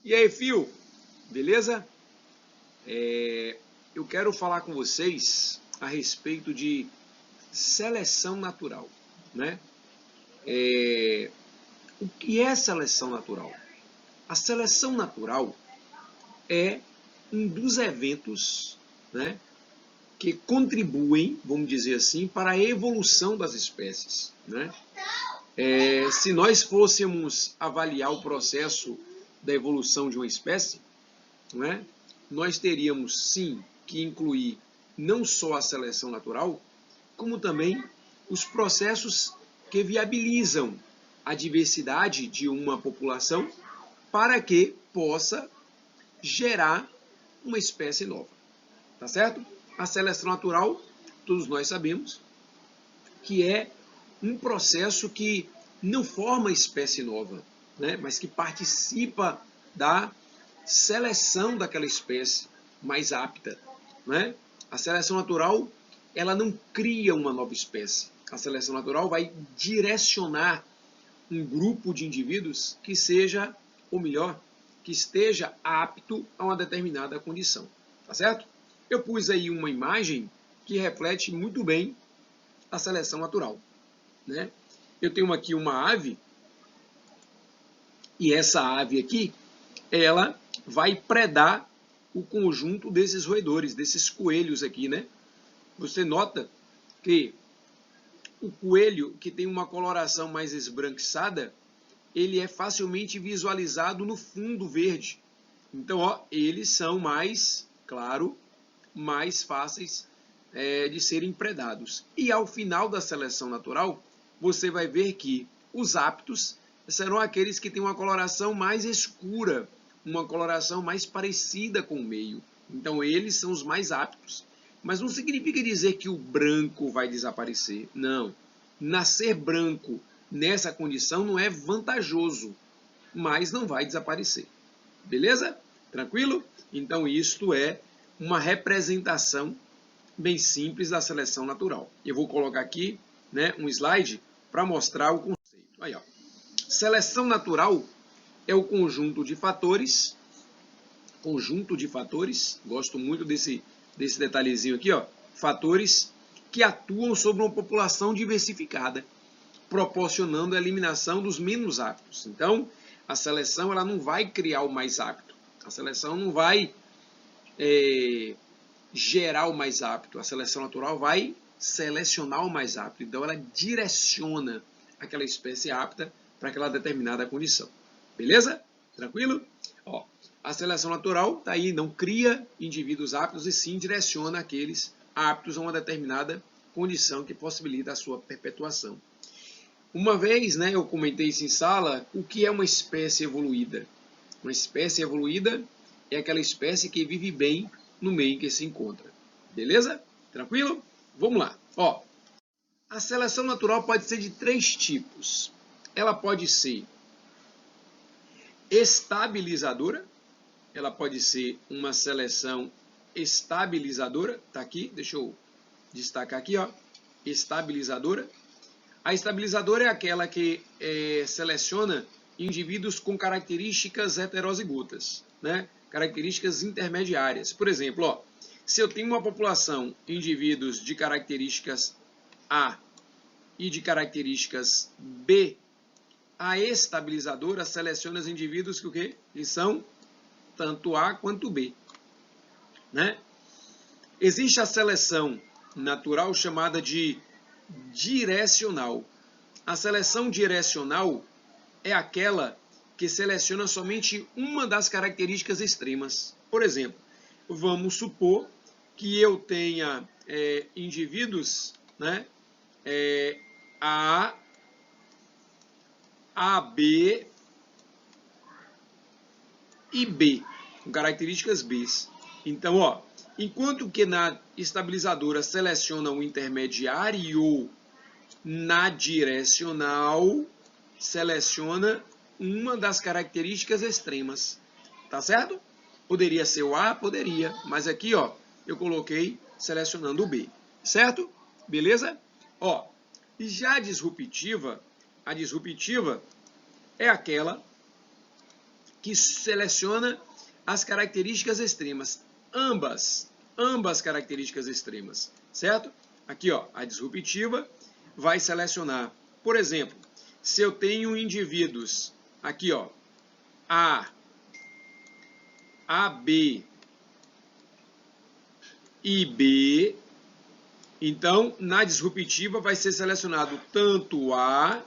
E aí, fio? Beleza? Eu quero falar com vocês a respeito de seleção natural, né? O que é seleção natural? A seleção natural é um dos eventos, né, que contribuem, vamos dizer assim, para a evolução das espécies, né? Se nós fôssemos avaliar o processo da evolução de uma espécie, né, nós teríamos sim que incluir não só a seleção natural, como também os processos que viabilizam a diversidade de uma população para que possa gerar uma espécie nova. Tá certo? A seleção natural, todos nós sabemos, que é um processo que não forma espécie nova, né, mas que participa da seleção daquela espécie mais apta, né? A seleção natural, ela não cria uma nova espécie. A seleção natural vai direcionar um grupo de indivíduos que seja, ou melhor, que esteja apto a uma determinada condição, tá certo? Eu pus aí uma imagem que reflete muito bem a seleção natural, né? Eu tenho aqui uma ave, e essa ave aqui, ela vai predar o conjunto desses roedores, desses coelhos aqui, né? Você nota que o coelho que tem uma coloração mais esbranquiçada, ele é facilmente visualizado no fundo verde. Então, ó, eles são mais, claro, mais fáceis de serem predados. E ao final da seleção natural, você vai ver que os aptos serão aqueles que têm uma coloração mais escura, uma coloração mais parecida com o meio. Então, eles são os mais aptos. Mas não significa dizer que o branco vai desaparecer. Não. Nascer branco nessa condição não é vantajoso, mas não vai desaparecer. Beleza? Tranquilo? Então, isto é uma representação bem simples da seleção natural. Eu vou colocar aqui, né, um slide para mostrar o conceito. Aí, ó. Seleção natural é o conjunto de fatores, gosto muito desse detalhezinho aqui, ó, fatores que atuam sobre uma população diversificada, proporcionando a eliminação dos menos aptos. Então, a seleção ela não vai criar o mais apto, a seleção não vai gerar o mais apto, a seleção natural vai selecionar o mais apto, então ela direciona aquela espécie apta para aquela determinada condição. Beleza? Tranquilo? Ó, a seleção natural tá aí, não cria indivíduos aptos e sim direciona aqueles aptos a uma determinada condição que possibilita a sua perpetuação. Uma vez, né, eu comentei isso em sala, o que é uma espécie evoluída? Uma espécie evoluída é aquela espécie que vive bem no meio em que se encontra. Beleza? Tranquilo? Vamos lá. Ó, a seleção natural pode ser de 3 tipos. Ela pode ser estabilizadora, ela pode ser uma seleção estabilizadora, tá aqui, deixa eu destacar aqui, ó, estabilizadora. A estabilizadora é aquela que seleciona indivíduos com características heterozigotas, né? Características intermediárias. Por exemplo, ó, se eu tenho uma população de indivíduos de características A e de características B, a estabilizadora seleciona os indivíduos que são tanto A quanto B, né? Existe a seleção natural chamada de direcional. A seleção direcional é aquela que seleciona somente uma das características extremas. Por exemplo, vamos supor que eu tenha indivíduos, né, A, B e B, com características B. Então, ó, enquanto que na estabilizadora seleciona o intermediário, na direcional seleciona uma das características extremas. Tá certo? Poderia ser o A? Poderia. Mas aqui, ó, eu coloquei selecionando o B. Certo? Beleza? Ó, e já a disruptiva é aquela que seleciona as características extremas. Ambas características extremas, certo? Aqui, ó, a disruptiva vai selecionar, por exemplo, se eu tenho indivíduos, aqui, ó, A, B e B, então, na disruptiva vai ser selecionado tanto A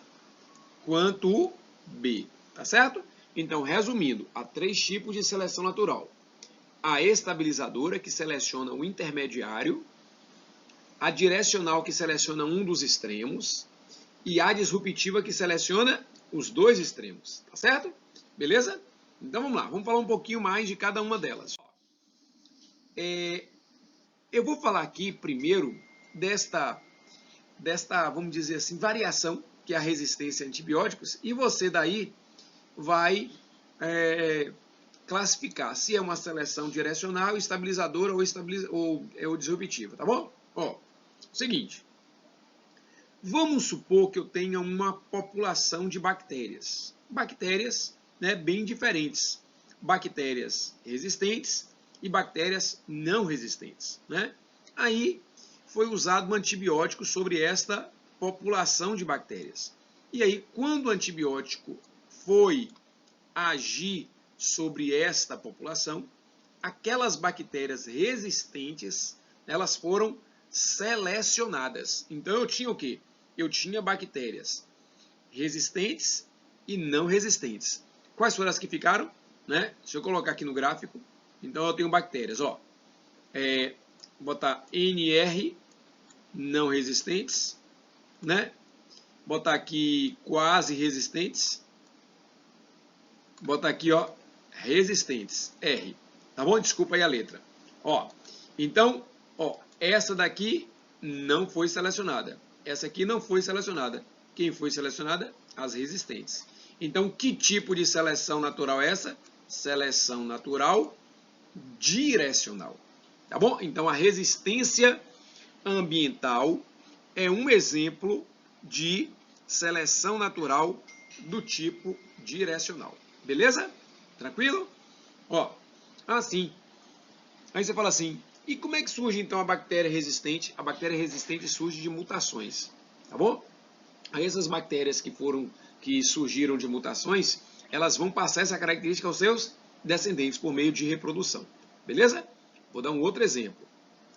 quanto B, tá certo? Então, resumindo, há 3 tipos de seleção natural. A estabilizadora, que seleciona o intermediário, a direcional, que seleciona um dos extremos, e a disruptiva, que seleciona os 2 extremos, tá certo? Beleza? Então, vamos lá, vamos falar um pouquinho mais de cada uma delas. Eu vou falar aqui primeiro desta, vamos dizer assim, variação, que é a resistência a antibióticos, e você daí vai classificar se é uma seleção direcional, estabilizadora ou disruptiva, tá bom? Ó, seguinte, vamos supor que eu tenha uma população de bactérias, né, bem diferentes, bactérias resistentes e bactérias não resistentes, né? Aí foi usado um antibiótico sobre esta população de bactérias. E aí, quando o antibiótico foi agir sobre esta população, aquelas bactérias resistentes, elas foram selecionadas. Então, eu tinha o quê? Eu tinha bactérias resistentes e não resistentes. Quais foram as que ficaram? Né? Deixa eu colocar aqui no gráfico. Então, eu tenho bactérias, ó. Botar NR, não resistentes, né? Botar aqui quase resistentes. Botar aqui, ó, resistentes, R. Tá bom? Desculpa aí a letra. Ó, então, ó, essa daqui não foi selecionada. Essa aqui não foi selecionada. Quem foi selecionada? As resistentes. Então, que tipo de seleção natural é essa? Seleção natural direcional. Tá bom? Então, a resistência ambiental é um exemplo de seleção natural do tipo direcional. Beleza? Tranquilo? Ó, assim. Aí você fala assim, e como é que surge então a bactéria resistente? A bactéria resistente surge de mutações, tá bom? Aí essas bactérias que surgiram de mutações, elas vão passar essa característica aos seus descendentes por meio de reprodução. Beleza? Vou dar um outro exemplo.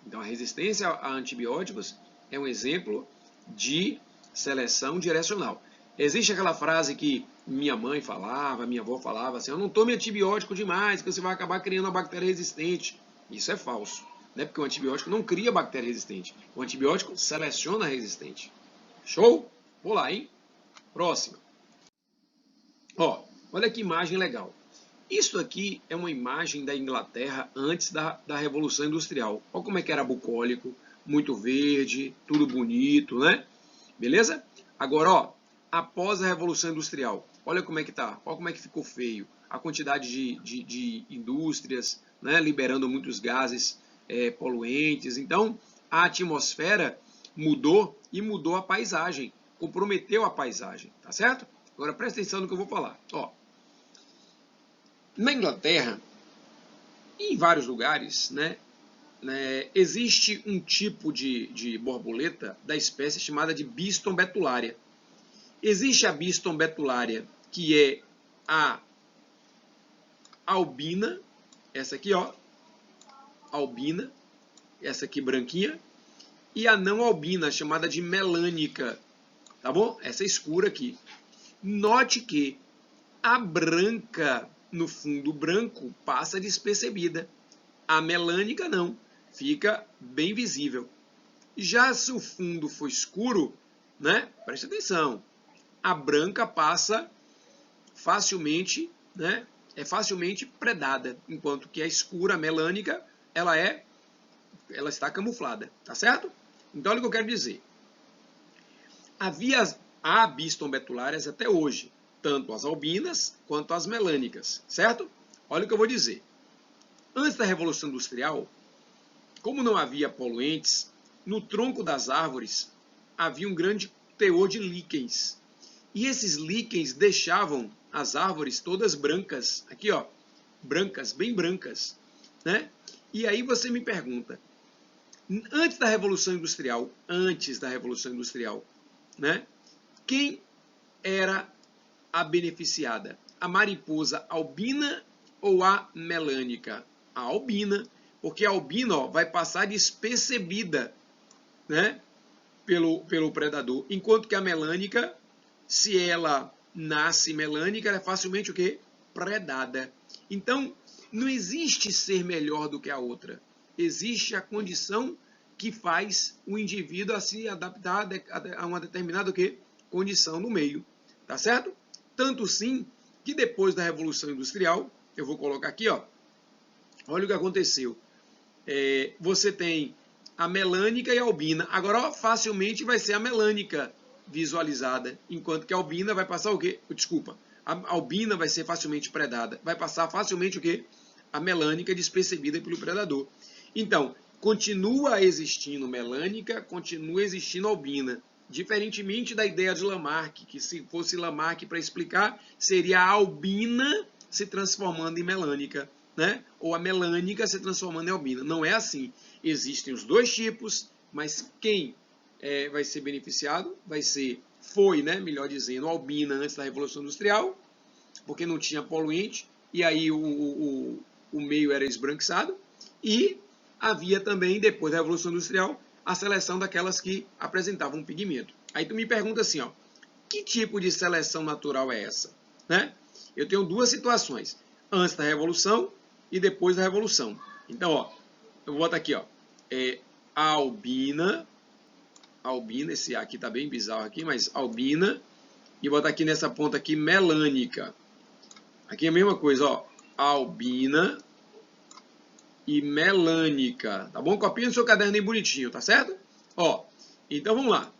Então, a resistência a antibióticos é um exemplo de seleção direcional. Existe aquela frase que minha mãe falava, minha avó falava assim, eu não tome antibiótico demais, que você vai acabar criando uma bactéria resistente. Isso é falso, né? Porque o antibiótico não cria bactéria resistente. O antibiótico seleciona a resistente. Show? Vou lá, hein? Próxima. Ó, olha que imagem legal. Isso aqui é uma imagem da Inglaterra antes da Revolução Industrial. Olha como é que era bucólico, muito verde, tudo bonito, né? Beleza? Agora, ó, após a Revolução Industrial, olha como é que tá, olha como é que ficou feio. A quantidade de indústrias, né, liberando muitos gases poluentes. Então, a atmosfera mudou e mudou a paisagem, comprometeu a paisagem, tá certo? Agora, presta atenção no que eu vou falar. Ó, na Inglaterra, em vários lugares, né, existe um tipo de borboleta da espécie chamada de Biston betulária. Existe a Biston betulária, que é a albina, essa aqui, ó, albina, essa aqui branquinha, e a não albina, chamada de melânica, tá bom? Essa escura aqui. Note que a branca no fundo branco passa despercebida. A melânica não, fica bem visível. Já se o fundo for escuro, né? Preste atenção. A branca passa facilmente, né? É facilmente predada, enquanto que a escura, a melânica, ela está camuflada, tá certo? Então olha o que eu quero dizer. Há Biston betulárias até hoje, tanto as albinas quanto as melânicas, certo? Olha o que eu vou dizer. Antes da Revolução Industrial, como não havia poluentes, no tronco das árvores havia um grande teor de líquens. E esses líquens deixavam as árvores todas brancas, aqui ó, brancas, bem brancas, né? E aí você me pergunta, antes da Revolução Industrial, né? Quem era a beneficiada? A mariposa albina ou a melânica? A albina, porque a albina ó, vai passar despercebida, né, pelo predador, enquanto que a melânica, se ela nasce melânica, ela é facilmente o quê? Predada. Então, não existe ser melhor do que a outra. Existe a condição que faz o indivíduo a se adaptar a uma determinada o quê? Condição no meio. Tá certo? Tanto sim que depois da Revolução Industrial, eu vou colocar aqui, ó, olha o que aconteceu. Você tem a melânica e a albina. Agora, ó, facilmente vai ser a melânica visualizada, enquanto que a albina vai passar o quê? Desculpa, a albina vai ser facilmente predada. Vai passar facilmente o quê? A melânica despercebida pelo predador. Então, continua existindo melânica, continua existindo albina. Diferentemente da ideia de Lamarck, que se fosse Lamarck para explicar, seria a albina se transformando em melânica, né? Ou a melânica se transformando em albina. Não é assim. Existem os dois tipos, mas quem vai ser beneficiado foi, né, melhor dizendo, albina antes da Revolução Industrial, porque não tinha poluente, e aí o meio era esbranquiçado, e havia também, depois da Revolução Industrial, a seleção daquelas que apresentavam um pigmento. Aí tu me pergunta assim, ó, que tipo de seleção natural é essa? Né? Eu tenho duas situações, antes da Revolução e depois da Revolução. Então, ó, eu vou botar aqui, ó, a albina, esse aqui tá bem bizarro aqui, mas albina, e botar aqui nessa ponta aqui, melânica. Aqui é a mesma coisa, ó, albina e melânica, tá bom? Copia no seu caderno bem bonitinho, tá certo? Ó, então vamos lá.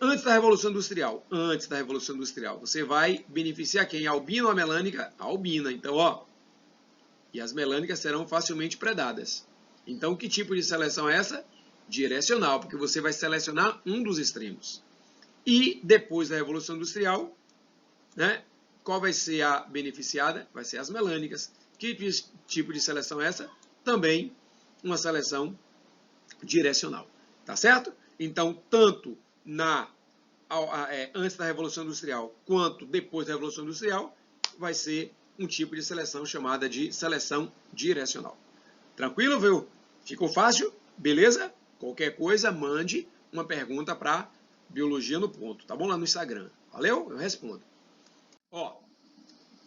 Antes da Revolução Industrial, você vai beneficiar quem? A albina ou a melânica? A albina. Então, ó, e as melânicas serão facilmente predadas. Então, que tipo de seleção é essa? Direcional, porque você vai selecionar um dos extremos. E depois da Revolução Industrial, né, qual vai ser a beneficiada? Vai ser as melânicas. Que tipo de seleção é essa? Também uma seleção direcional. Tá certo? Então, tanto antes da Revolução Industrial quanto depois da Revolução Industrial, vai ser um tipo de seleção chamada de seleção direcional. Tranquilo, viu? Ficou fácil? Beleza? Qualquer coisa, mande uma pergunta para Biologia no Ponto, tá bom? Lá no Instagram. Valeu? Eu respondo. Ó,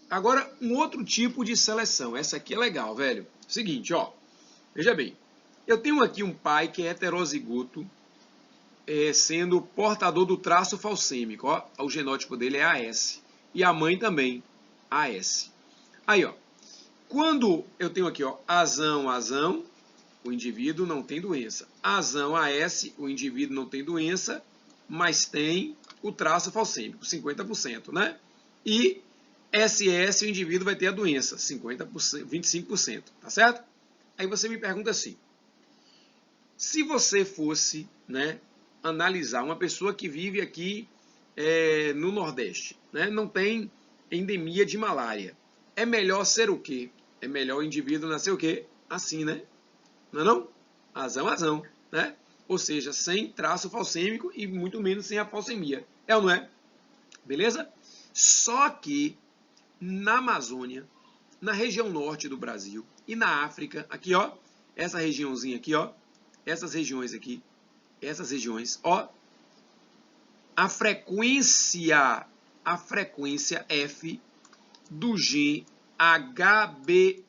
agora um outro tipo de seleção. Essa aqui é legal, velho. Seguinte, ó. Veja bem. Eu tenho aqui um pai que é heterozigoto, sendo portador do traço falcêmico. Ó, o genótipo dele é AS. E a mãe também, AS. Aí, ó. Quando eu tenho aqui, ó, azão, o indivíduo não tem doença. Azão, AS, o indivíduo não tem doença, mas tem o traço falcêmico, 50%, né? E SS, o indivíduo vai ter a doença, 50%, 25%, tá certo? Aí você me pergunta assim, se você fosse, né, analisar uma pessoa que vive aqui no Nordeste, né, não tem endemia de malária, é melhor ser o quê? É melhor o indivíduo nascer o quê? Assim, né? Não é não? Azão, né? Ou seja, sem traço falcêmico e muito menos sem a falcemia. É ou não é? Beleza? Só que na Amazônia, na região norte do Brasil e na África, aqui ó, essa regiãozinha aqui ó, essas regiões, ó, a frequência F do gene HBS,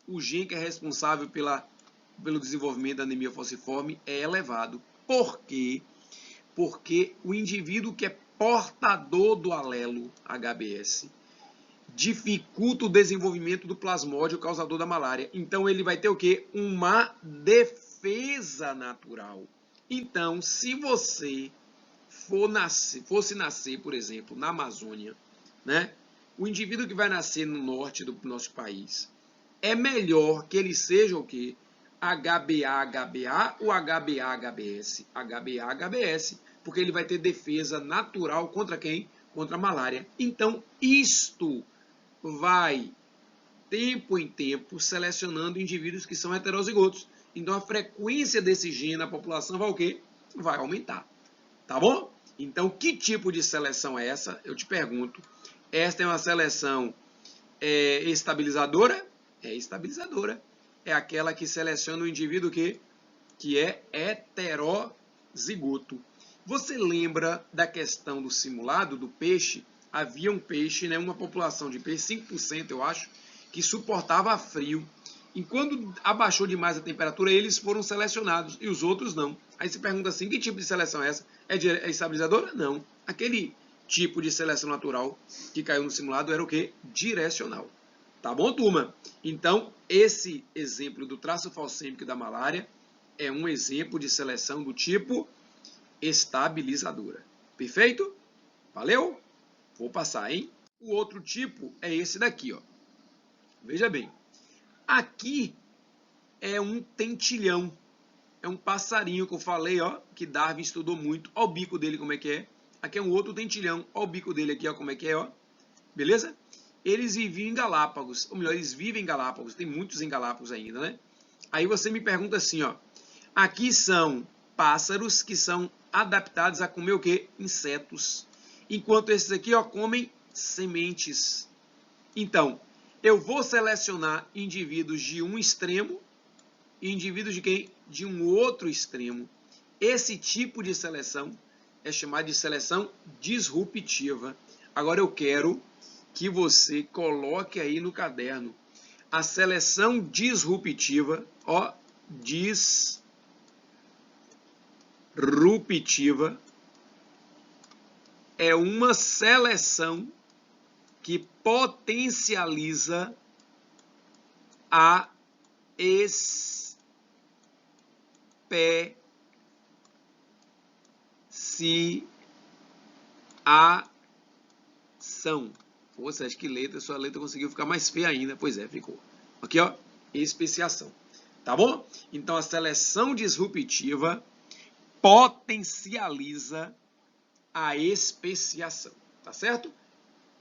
o gene que é responsável pelo desenvolvimento da anemia falciforme, é elevado. Por quê? Porque o indivíduo que é portador do alelo HBS dificulta o desenvolvimento do plasmódio causador da malária. Então ele vai ter o quê? Uma defesa natural. Então, se você fosse nascer, por exemplo, na Amazônia, né? O indivíduo que vai nascer no norte do nosso país, é melhor que ele seja o quê? HBA-HBA ou HBA-HBS? HBA-HBS, porque ele vai ter defesa natural contra quem? contra a malária. Então, isto vai, tempo em tempo, selecionando indivíduos que são heterozigotos. Então, a frequência desse gene na população vai o quê? Vai aumentar. Tá bom? Então, que tipo de seleção é essa? Eu te pergunto. Esta é uma seleção estabilizadora? É estabilizadora. É aquela que seleciona o indivíduo que é heterozigoto. Você lembra da questão do simulado do peixe? Havia um peixe, né, uma população de peixe, 5% eu acho, que suportava frio. E quando abaixou demais a temperatura, eles foram selecionados e os outros não. Aí você pergunta assim, que tipo de seleção é essa? É estabilizadora? Não. Aquele tipo de seleção natural que caiu no simulado era o quê? Direcional. Tá bom, turma? Então, esse exemplo do traço falcêmico da malária é um exemplo de seleção do tipo estabilizadora. Perfeito? Valeu? Vou passar, hein? O outro tipo é esse daqui, ó. Veja bem. Aqui é um tentilhão. É um passarinho que eu falei, ó, que Darwin estudou muito. Olha o bico dele como é que é. Aqui é um outro tentilhão. Olha o bico dele aqui, ó, como é que é, ó. Beleza? Eles viviam em Galápagos. Ou melhor, eles vivem em Galápagos. Tem muitos em Galápagos ainda, né? Aí você me pergunta assim, ó. Aqui são pássaros que são adaptados a comer o quê? Insetos. Enquanto esses aqui, ó, comem sementes. Então, eu vou selecionar indivíduos de um extremo e indivíduos de quem? De um outro extremo. Esse tipo de seleção é chamado de seleção disruptiva. Agora eu quero que você coloque aí no caderno. A seleção disruptiva, ó, disruptiva é uma seleção que potencializa a especiação. Poxa, acho que sua letra conseguiu ficar mais feia ainda. Pois é, ficou. Aqui, ó, especiação. Tá bom? Então, a seleção disruptiva potencializa a especiação. Tá certo?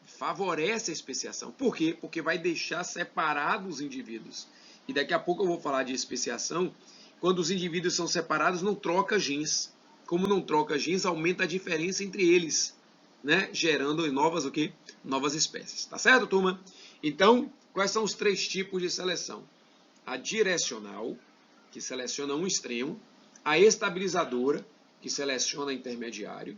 Favorece a especiação. Por quê? Porque vai deixar separados os indivíduos. E daqui a pouco eu vou falar de especiação. Quando os indivíduos são separados, não troca genes. Como não troca genes, aumenta a diferença entre eles, né? Gerando novas, o quê? Novas espécies. Tá certo, turma? Então, quais são os três tipos de seleção? A direcional, que seleciona um extremo. A estabilizadora, que seleciona intermediário.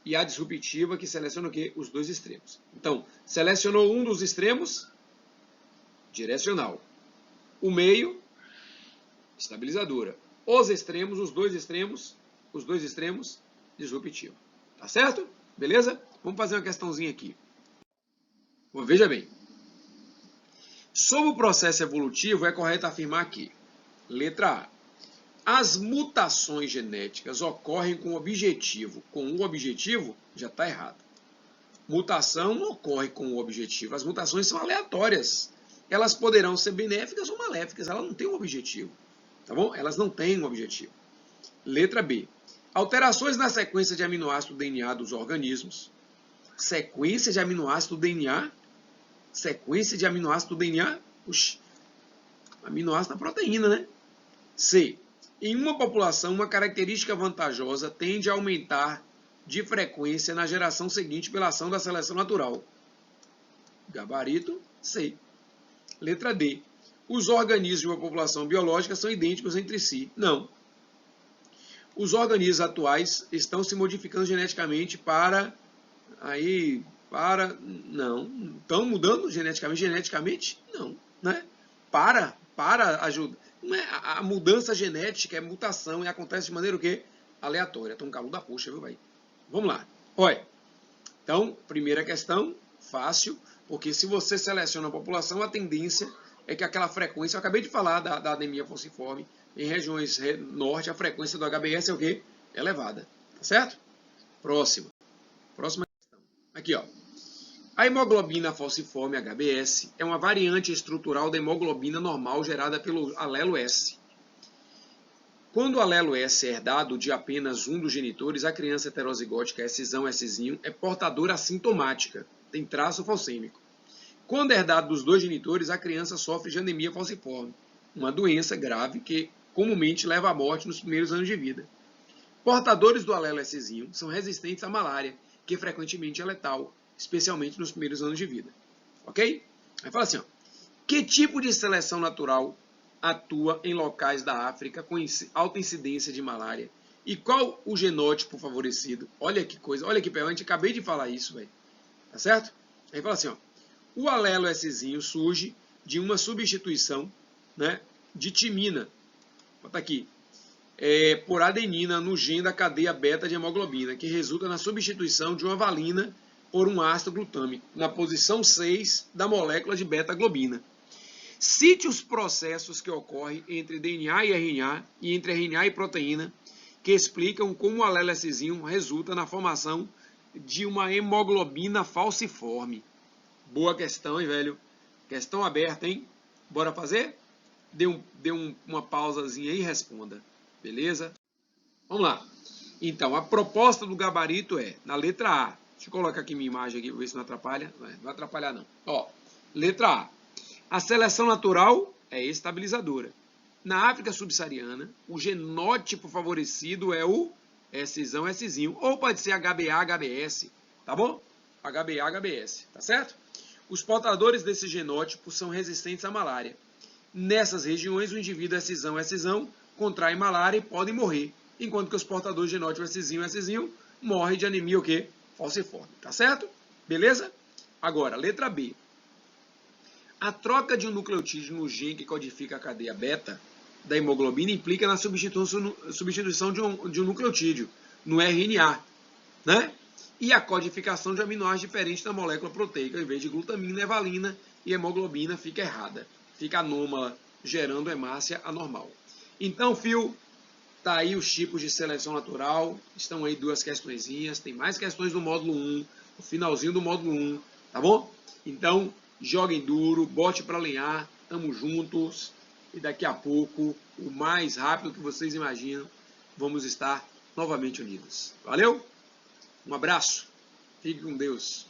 E a disruptiva, que seleciona o quê? Os dois extremos. Então, selecionou um dos extremos, direcional. O meio, estabilizadora. Os extremos, os dois extremos, disruptiva. Tá certo? Beleza? Vamos fazer uma questãozinha aqui. Bom, veja bem. Sobre o processo evolutivo, é correto afirmar que, letra A, as mutações genéticas ocorrem com o objetivo. Com o objetivo, já está errado. Mutação não ocorre com o objetivo. As mutações são aleatórias. Elas poderão ser benéficas ou maléficas. Elas não têm um objetivo. Tá bom? Elas não têm um objetivo. Letra B. Alterações na sequência de aminoácido do DNA dos organismos. Sequência de aminoácido do DNA? Sequência de aminoácido do DNA? Puxa, aminoácido na proteína, né? C. Em uma população, uma característica vantajosa tende a aumentar de frequência na geração seguinte pela ação da seleção natural. Gabarito C. Letra D. Os organismos de uma população biológica são idênticos entre si. Não. Os organismos atuais estão se modificando geneticamente não. Estão mudando geneticamente? Não. Né? Para ajuda. Não é, a mudança genética é mutação e acontece de maneira o quê? Aleatória. Então, um calor da poxa, viu, vai? Vamos lá. Olha. Então, primeira questão, fácil, porque se você seleciona a população, a tendência é que aquela frequência, eu acabei de falar da anemia falciforme, em regiões norte, a frequência do HBS é o quê? Elevada. Tá certo? Próxima questão. Aqui, ó. A hemoglobina falciforme HBS é uma variante estrutural da hemoglobina normal gerada pelo alelo S. Quando o alelo S é herdado de apenas um dos genitores, a criança heterozigótica Sz, Sz é portadora assintomática, tem traço falcêmico. Quando é herdado dos dois genitores, a criança sofre de anemia falciforme, uma doença grave que comumente leva à morte nos primeiros anos de vida. Portadores do alelo S são resistentes à malária, que frequentemente é letal, especialmente nos primeiros anos de vida. Ok? Aí fala assim, ó, que tipo de seleção natural atua em locais da África com alta incidência de malária? E qual o genótipo favorecido? Olha que coisa, olha que pegante, acabei de falar isso, velho. Tá certo? Aí fala assim, ó, o alelo S surge de uma substituição, né, de timina, bota aqui, por adenina no gene da cadeia beta de hemoglobina, que resulta na substituição de uma valina por um ácido glutâmico, na posição 6 da molécula de beta-globina. Cite os processos que ocorrem entre DNA e RNA, e entre RNA e proteína, que explicam como o alelo S resulta na formação de uma hemoglobina falciforme. Boa questão, hein, velho? Questão aberta, hein? Bora fazer? Dê uma pausazinha aí e responda. Beleza? Vamos lá. Então, a proposta do gabarito é, na letra A, deixa eu colocar aqui minha imagem aqui, ver se não atrapalha. Não vai atrapalhar, não. Ó, letra A. A seleção natural é estabilizadora. Na África subsaariana, o genótipo favorecido é o Sz, S, ou pode ser HBA, HBS, tá bom? HBA, HBS, tá certo? Os portadores desse genótipo são resistentes à malária. Nessas regiões, o indivíduo Sz, S, contrai malária e podem morrer, enquanto que os portadores do genótipo Sz, S, morrem de anemia o quê? Falciforme, tá certo? Beleza? Agora, letra B. A troca de um nucleotídeo no gene que codifica a cadeia beta da hemoglobina implica na substituição de um nucleotídeo no RNA, né? E a codificação de aminoácidos diferentes da molécula proteica, em vez de glutamina, é valina, e hemoglobina fica errada, fica anômala, gerando hemácia anormal. Então, fio, tá aí os tipos de seleção natural, estão aí duas questõezinhas, tem mais questões do módulo 1, no finalzinho do módulo 1, tá bom? Então, joguem duro, bote para alinhar, tamo juntos, e daqui a pouco, o mais rápido que vocês imaginam, vamos estar novamente unidos. Valeu? Um abraço, fique com Deus.